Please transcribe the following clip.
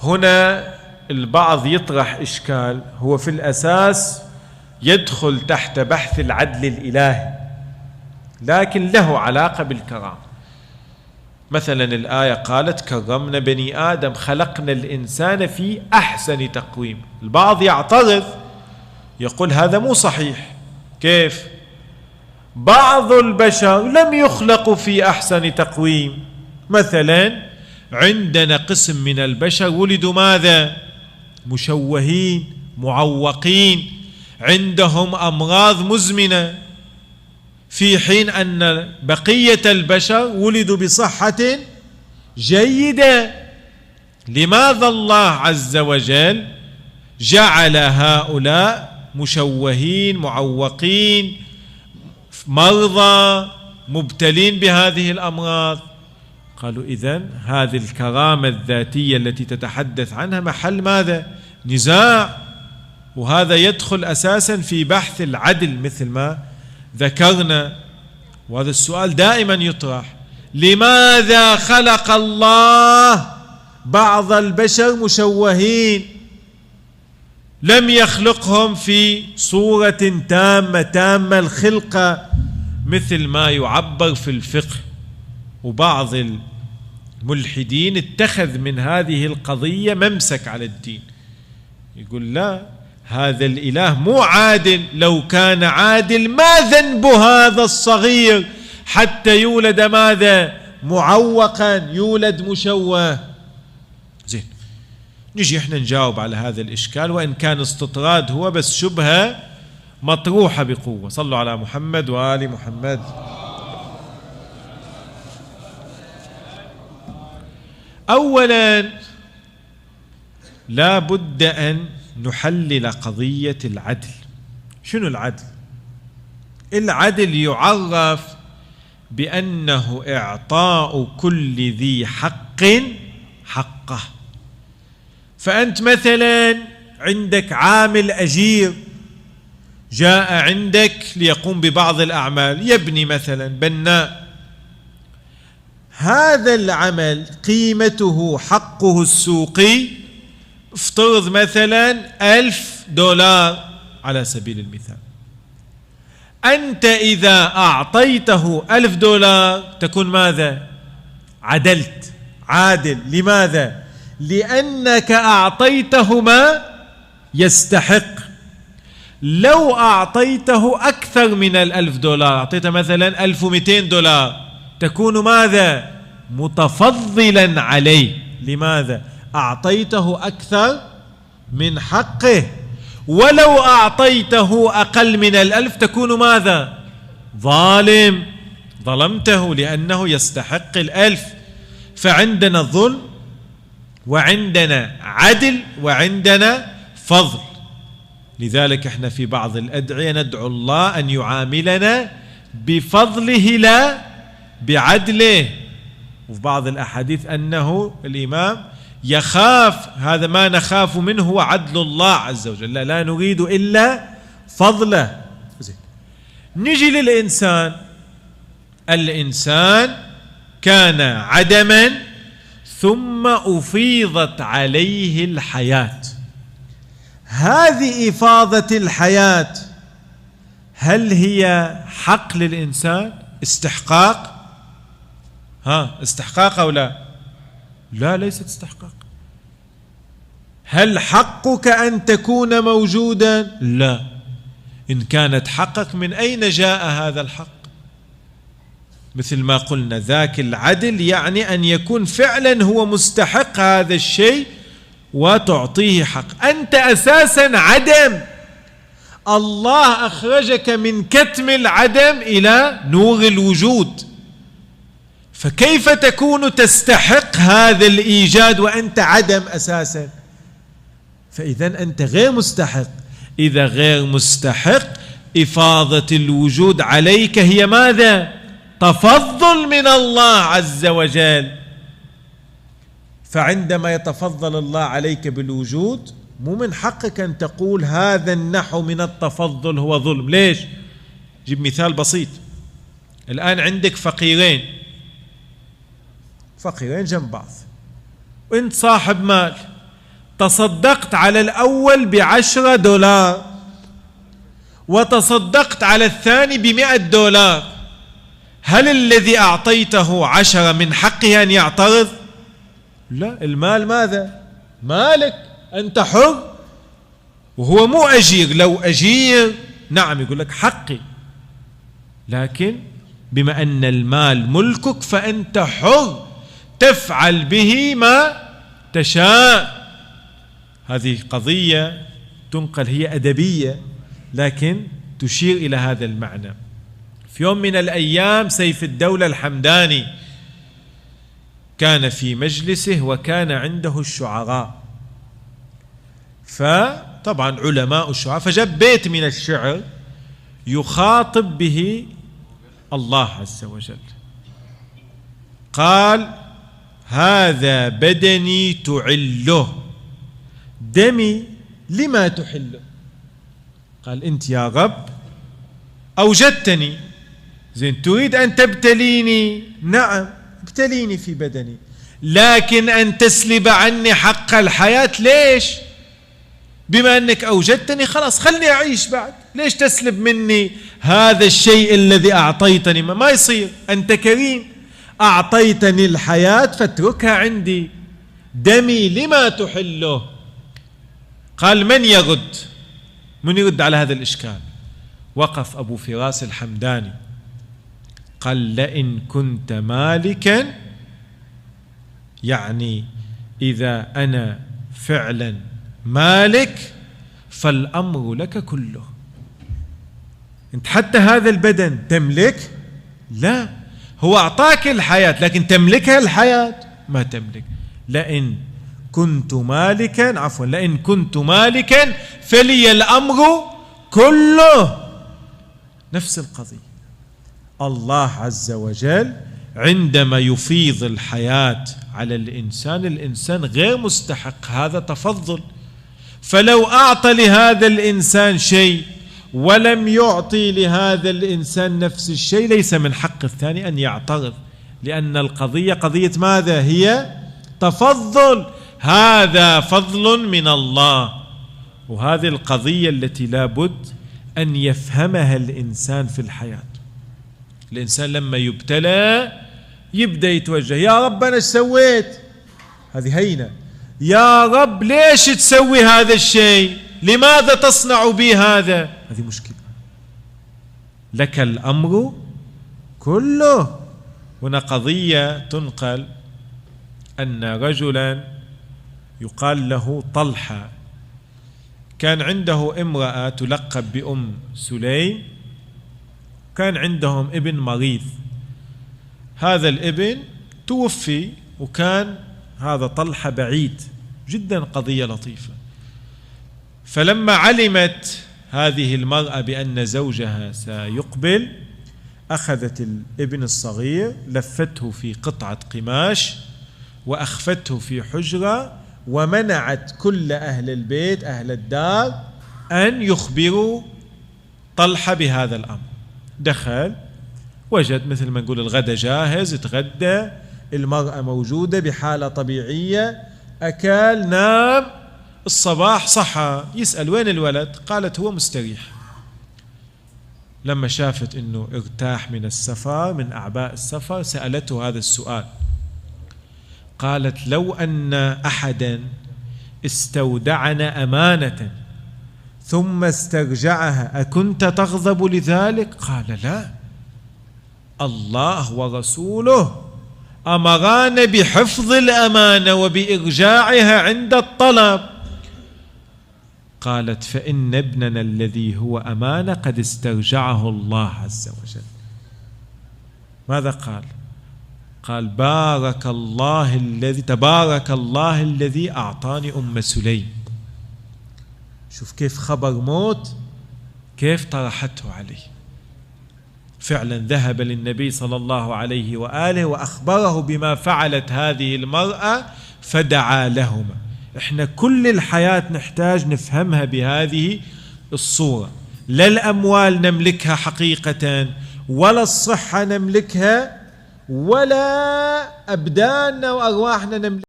هنا البعض يطرح إشكال هو في الأساس يدخل تحت بحث العدل الإلهي، لكن له علاقة بالكرامة. مثلا الآية قالت كرمنا بني آدم، خلقنا الإنسان في أحسن تقويم. البعض يعترض يقول هذا مو صحيح. كيف؟ بعض البشر لم يخلقوا في أحسن تقويم. مثلا عندنا قسم من البشر ولدوا ماذا؟ مشوهين معوقين، عندهم أمراض مزمنة، في حين أن بقية البشر ولدوا بصحة جيدة. لماذا الله عز وجل جعل هؤلاء مشوهين معوقين مرضى مبتلين بهذه الأمراض؟ قالوا إذن هذه الكرامة الذاتية التي تتحدث عنها محل ماذا؟ نزاع، وهذا يدخل أساسا في بحث العدل مثل ما ذكرنا. وهذا السؤال دائما يطرح: لماذا خلق الله بعض البشر مشوهين؟ لم يخلقهم في صورة تامة الخلقة مثل ما يعبر في الفقه. وبعض الملحدين اتخذ من هذه القضية ممسك على الدين، يقول لا، هذا الإله مو عادل، لو كان عادل ما ذنب هذا الصغير حتى يولد ماذا؟ معوقا، يولد مشوه. زين، نجي احنا نجاوب على هذا الإشكال، وإن كان استطراد هو بس شبهة مطروحة بقوة. صلوا على محمد وآل محمد. أولا لا بد أن نحلل قضية العدل. شنو العدل؟ العدل يعرف بأنه إعطاء كل ذي حق حقه. فأنت مثلا عندك عامل أجير جاء عندك ليقوم ببعض الأعمال، يبني مثلا بناء، هذا العمل قيمته حقه السوقي افترض مثلا $1000 على سبيل المثال. أنت إذا أعطيته $1000 تكون ماذا؟ عدلت، عادل. لماذا؟ لأنك أعطيته ما يستحق. لو أعطيته أكثر من $1000، أعطيته مثلا $1200، تكون ماذا؟ متفضلا عليه. لماذا؟ أعطيته أكثر من حقه. ولو أعطيته أقل من 1000 تكون ماذا؟ ظالم، ظلمته لأنه يستحق 1000. فعندنا ظلم وعندنا عدل وعندنا فضل. لذلك احنا في بعض الأدعية ندعو الله أن يعاملنا بفضله لا بعدله. وفي بعض الأحاديث أنه الإمام يخاف، هذا ما نخاف منه هو عدل الله عز وجل، لا نريد إلا فضله. نجي للإنسان. الإنسان كان عدما ثم أفيضت عليه الحياة. هذه إفاضة الحياة هل هي حق للإنسان؟ استحقاق؟ استحقاق أو لا؟ لا، ليست استحقاق. هل حقك أن تكون موجودا؟ لا. إن كانت حقك من أين جاء هذا الحق؟ مثل ما قلنا ذاك العدل يعني أن يكون فعلا هو مستحق هذا الشيء وتعطيه حق. أنت أساسا عدم، الله أخرجك من كتم العدم إلى نور الوجود، فكيف تكون تستحق هذا الإيجاد وأنت عدم أساسا؟ فإذا أنت غير مستحق. إذا غير مستحق، إفاضة الوجود عليك هي ماذا؟ تفضل من الله عز وجل. فعندما يتفضل الله عليك بالوجود مو من حقك أن تقول هذا النحو من التفضل هو ظلم. ليش؟ جيب مثال بسيط. الآن عندك فقيرين جنب بعض، وانت صاحب مال، تصدقت على الأول $10 وتصدقت على الثاني $100، هل الذي أعطيته 10 من حقه أن يعترض؟ لا، المال ماذا؟ مالك، أنت حر، وهو مو أجير. لو أجير نعم يقول لك حقي، لكن بما أن المال ملكك فأنت حر تفعل به ما تشاء. هذه قضية تنقل، هي أدبية لكن تشير إلى هذا المعنى. في يوم من الأيام سيف الدولة الحمداني كان في مجلسه وكان عنده الشعراء، فطبعا علماء الشعراء، فجاب بيت من الشعر يخاطب به الله عز وجل. قال: هذا بدني تعله، دمي لما تحله؟ قال: أنت يا رب أوجدتني، زين تريد أن تبتليني؟ نعم ابتليني في بدني، لكن أن تسلب عني حق الحياة ليش؟ بما أنك أوجدتني خلاص خلني أعيش بعد، ليش تسلب مني هذا الشيء الذي أعطيتني؟ ما يصير، أنت كريم، أعطيتني الحياة فاتركها عندي، دمي لما تحله؟ قال: من يرد؟ من يرد على هذا الإشكال؟ وقف أبو فراس الحمداني قال: لئن كنت مالكا، يعني إذا أنا فعلا مالك فالأمر لك كله. أنت حتى هذا البدن تملك؟ لا، هو أعطاك الحياة، لكن تملكها الحياة؟ ما تملك. لئن كنت مالكا فلي الأمر كله. نفس القضية. الله عز وجل عندما يفيض الحياة على الإنسان غير مستحق، هذا تفضل. فلو أعطى لهذا الإنسان شيء ولم يعطي لهذا الإنسان نفس الشيء، ليس من حق الثاني أن يعترض، لأن القضية قضية ماذا؟ هي تفضل، هذا فضل من الله. وهذه القضية التي لابد أن يفهمها الإنسان في الحياة. الإنسان لما يبتلى يبدأ يتوجه: يا رب أنا سويت، هذه هينة. يا رب ليش تسوي هذا الشيء؟ لماذا تصنع بي هذا؟ هذه مشكلة. لك الأمر كله. هنا قضية تنقل أن رجلا يقال له طلحة كان عنده امرأة تلقب بأم سليم، كان عندهم ابن مريض. هذا الابن توفي، وكان هذا طلحة بعيد جدا، قضية لطيفة. فلما علمت هذه المرأة بأن زوجها سيقبل، أخذت الابن الصغير لفته في قطعة قماش وأخفته في حجرة، ومنعت كل أهل البيت أهل الدار أن يخبروا طلحة بهذا الأمر. دخل وجد مثل ما نقول الغداء جاهز، تغدى، المرأة موجودة بحالة طبيعية، أكل، نام. الصباح صحى يسأل: وين الولد؟ قالت: هو مستريح. لما شافت أنه ارتاح من السفر، من أعباء السفر، سألته هذا السؤال، قالت: لو أن أحدا استودعنا أمانة ثم استرجعها أكنت تغضب لذلك؟ قال: لا، الله ورسوله أمران بحفظ الأمانة وبإرجاعها عند الطلب. قالت: فإن ابننا الذي هو أمانة قد استرجعه الله عز وجل. ماذا قال؟ قال: تبارك الله الذي أعطاني أم سليم. شوف كيف خبر موت كيف طرحته عليه. فعلا ذهب للنبي صلى الله عليه وآله وأخبره بما فعلت هذه المرأة فدعا لهما. احنا كل الحياة نحتاج نفهمها بهذه الصورة. لا الأموال نملكها حقيقة، ولا الصحة نملكها، ولا أبداننا وأرواحنا نملكها.